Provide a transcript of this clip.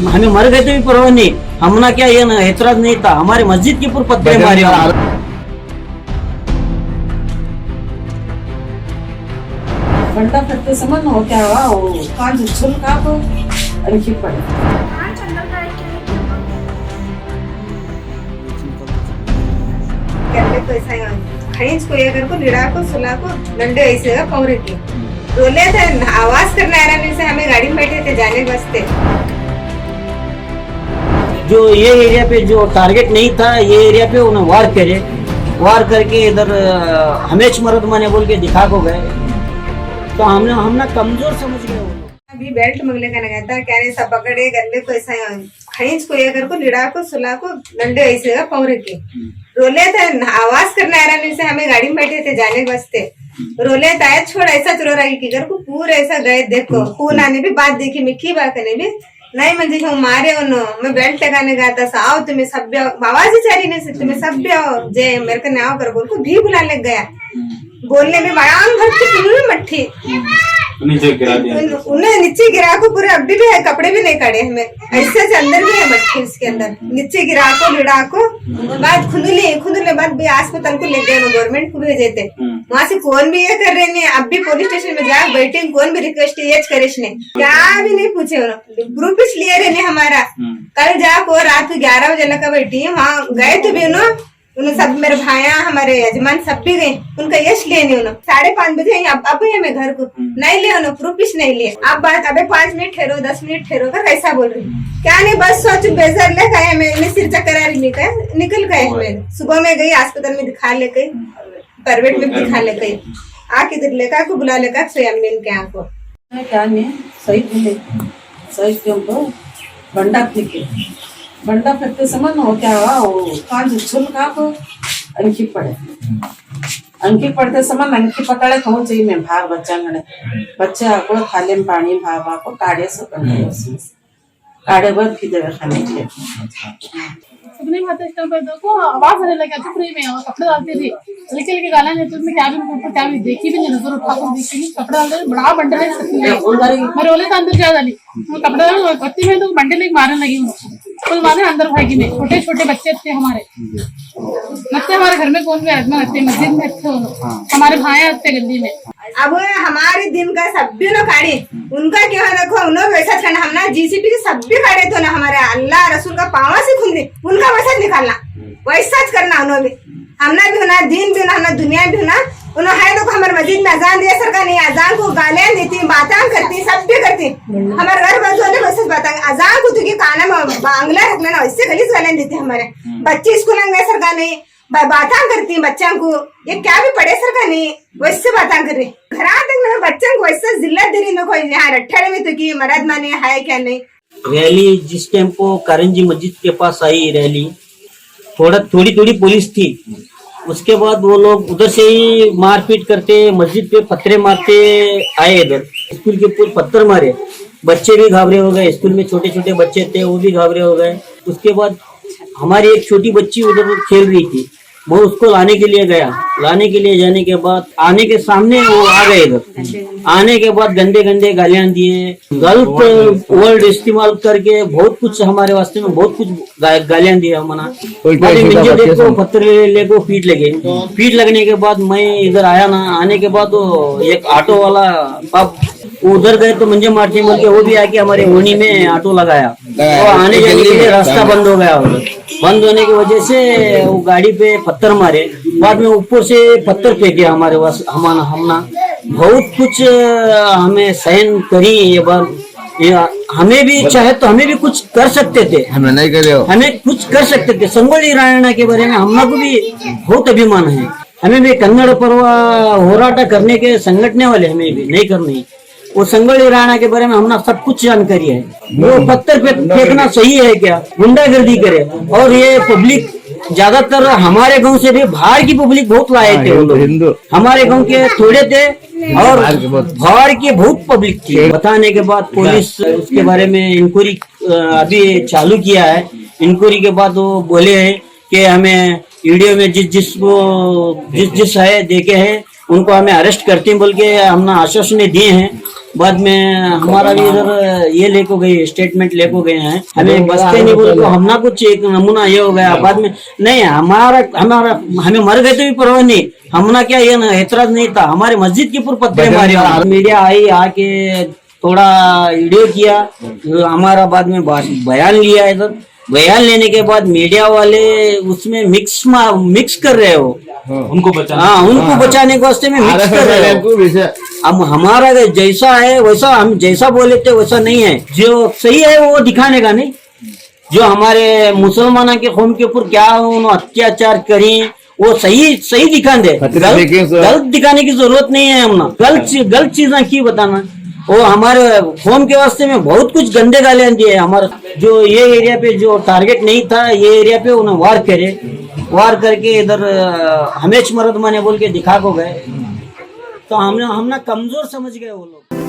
हमें मर गए तो भी परवाह नहीं, हमना क्या ये ना एतराज नहीं था, हमारे मस्जिद के ऊपर पत्थर मारे। घंटा फटते समझ हो क्या हुआ, वो कान झुल का को अंकित पड़े। करले तो ऐसा खींच को ये कर को लिड़ा को सुला को डंडे ऐसे का पौरे की रोले थे, आवाज करने आ रहा से हमें गाड़ी में बैठे थे जाने बसते। जो ये एरिया पे जो टारगेट नहीं था, ये एरिया पे उन्हें वार करके इधर हमेश मरद माने बोल के दिखा को गए, तो हमने कमजोर समझ गए। अभी बेल्ट मंगले का ना था क्या नहीं, सब पकड़े गले को ऐसा खींच को ये कर को लिड़ा को सुला को डंडे ऐसे का पौरे की रोले थे, आवाज करने आ रहा से हमें गाड़ी में बैठे थे जाने बसते। रोले ताया छोड़ ऐसा चुरो रही की कर को पूरे ऐसा गए, देखो खून आने भी बात देखी, मिक्की बात करने भी नहीं मंजे हम मारे उन्होंने, मैं बेल्ट लगाने गया था, आओ तुम्हें सभ्य आवाज ही चारी नहीं से तुम्हें सभ्य हो जे मेरे को न्याय कर बोल को भी बुला लग गया, बोलने में बयान भर की मट्ठी नीचे गिरा दिया, उन्हें नीचे गिरा को पूरे अभी भी है, कपड़े भी नहीं काटे हमें, ऐसे से अंदर भी है मट्टी उसके अंदर, नीचे गिरा को लिड़ा को बाद खुदले बाद भी अस्पताल को ले गए, गवर्नमेंट को भेजे थे, वहाँ से फोन भी ये कर रहे हैं, अब भी पुलिस स्टेशन में जा बैठे, कौन भी रिक्वेस्ट ये करे क्या भी नहीं पूछे, ग्रुप लिए रहे हमारा। कल जाको रात 11 बजे लगा बैठी, वहाँ गए तो भी उन्हें सब मेरे भाइया हमारे यजमान सब भी गए, उनका यश लिए नहीं, उन्होंने 5:30 बजे अब है मैं घर को नहीं लिया, उन्होंने प्रूफ नहीं लिए। आप बात अबे 5 मिनट ठहरो 10 मिनट ठहरो कर ऐसा बोल रही क्या नहीं, बस सोच बेजर ले गए, मैं सिर चक्कर आ रही निकल गए, मैं सुबह में गई अस्पताल में दिखा ले गई, प्राइवेट में दिखा ले गई, आके इधर लेकर को बुला लेकर सोयाबीन के आंखों क्या नहीं सही बोले, सही क्यों तो बंडा फटते समझ हो क्या हुआ, वो कान झुल का को अंकित पड़ते समझ अंकित पकड़े कहूँ चाहिए मैं भाग बच्चे आपको थाले में पानी भाग को काढ़े से उसमें काढ़े बाद फिर देवे खाने के लिए सबने भाते स्टोर पर देखो आवाज आने लगा, चुप रही मैं कपड़े डालती थी, लेके गाला नहीं तो मैं क्या भी देखी भी नहीं, नजर उठा कर देखी नहीं, कपड़े डालते बड़ा बंडल है मैं रोले तो अंदर जा डाली, कपड़े डाल पत्ती में तो बंडल एक मारने लगी कुल मारे अंदर भागी में, छोटे छोटे बच्चे थे हमारे, लगते हमारे घर में कौन भी आदमी लगते, मस्जिद में अच्छे हमारे भाई आते गली में। अब हमारे दिन का सभ्य न काढ़े, उनका क्या देखो उन्होंने वैसा करना, हमने जीसीपी के सभ्य काढ़े तो ना हमारे अल्लाह रसूल का पावा से खुल दे, उनका वैसा निकालना वैसा करना, उन्होंने भी हमने भी होना, दिन भी होना, हमने दुनिया भी होना, उन्होंने है तो हमारे मस्जिद में अजान दिया सरकार नहीं, अजान को गालियां देती, बातें करती, सब भी करती, हमारे घर बाजू वाले वैसे बात अजान को तुझे काना में बांग्ला रख लेना, वैसे गली गालियां देती, हमारे बच्चे स्कूल गए सरकार नहीं बातें करती, बच्चों को ये क्या भी पढ़े सरकार नहीं वैसे बातें कर रही, घर तक बच्चों को वैसे जिल्लत दे रही, कोई यहाँ रट्ठे में तो की मरद माने है क्या नहीं। रैली जिस टाइम को कारंजी मस्जिद के पास आई रैली, थोड़ी पुलिस थी, उसके बाद वो लोग उधर से ही मारपीट करते, मस्जिद पे पत्थरे मारते आए, इधर स्कूल के ऊपर पत्थर मारे, बच्चे भी घाबरे हो गए, स्कूल में छोटे छोटे बच्चे थे वो भी घाबरे हो गए। उसके बाद हमारी एक छोटी बच्ची उधर खेल रही थी, वो उसको लाने के लिए गया, लाने के लिए जाने के बाद आने के सामने वो आ गए, इधर आने के बाद गंदे गालियां दिए, गलत वर्ड इस्तेमाल करके बहुत कुछ हमारे वास्ते में बहुत कुछ गालियां दिया मना, देखो पत्थर ले को पीट लगने के बाद मैं इधर आया ना, आने के बाद एक ऑटो वाला पाप उधर गए तो मंजे मारते बोल के वो भी आके हमारे ओनी में ऑटो लगाया, तो आने जाने के लिए रास्ता बंद हो गया, बंद होने की वजह से वो गाड़ी पे पत्थर मारे, बाद में ऊपर से पत्थर फेंके हमारे पास, हमना बहुत कुछ हमें सहन करी ये बार, हमें भी चाहे तो हमें भी कुछ कर सकते थे, हमें नहीं करे, हमें कुछ कर सकते थे। संगोली रायण्णा के बारे में हम लोग भी बहुत अभिमान है, हमें भी कन्नड़ पर्व होराटा करने के संगठने वाले हमें भी नहीं करनी, वो संगोली राणा के बारे में हमने सब कुछ जानकारी है, वो पत्थर पे फेंकना सही है क्या, गुंडागर्दी करे, और ये पब्लिक ज्यादातर हमारे गांव से भी बाहर की पब्लिक बहुत लाए थे, वो लोग हमारे गांव के थोड़े थे और बाहर की बहुत पब्लिक थी। बताने के बाद पुलिस उसके बारे में इंक्वायरी अभी चालू किया है, इंक्वायरी के बाद वो बोले हैं कि हमें वीडियो में जिस है देखे है उनको हमें अरेस्ट करते हैं बोल के हमने आश्वासन दिए हैं। बाद में हमारा भी इधर ये लेको गए, स्टेटमेंट लेको गए हैं, हमें बचते नहीं बोल तो हमना कुछ एक नमूना ये हो गया। बाद में नहीं हमारा हमारा हमें मर गए तो भी परवाह नहीं, हमना क्या ये एतराज नहीं था, हमारे मस्जिद के ऊपर पत्थर मारे। मीडिया आई आके थोड़ा वीडियो किया, हमारा बाद में बयान लिया इधर। बयान लेने के बाद मीडिया वाले उसमें मिक्स कर रहे हो, उनको बचाना। हाँ उनको बचाने के वास्ते में मिक्स कर रहे हो। अब हमारा जैसा है वैसा, हम जैसा बोले थे वैसा नहीं है, जो सही है वो दिखाने का नहीं। जो हमारे मुसलमानों के कौम के ऊपर क्या उन्होंने अत्याचार करी वो सही दिखा दे, गलत दिखाने की जरूरत नहीं है। हमने गलत चीजें की बताना, वो हमारे कौम के वास्ते में बहुत कुछ गंदे गालियां दिए। हमारा जो ये एरिया पे जो टारगेट नहीं था, ये एरिया पे उन्हें वार करके इधर हमेश मर्द माने बोल के दिखा को गए, तो हमने कमजोर समझ गए वो लोग।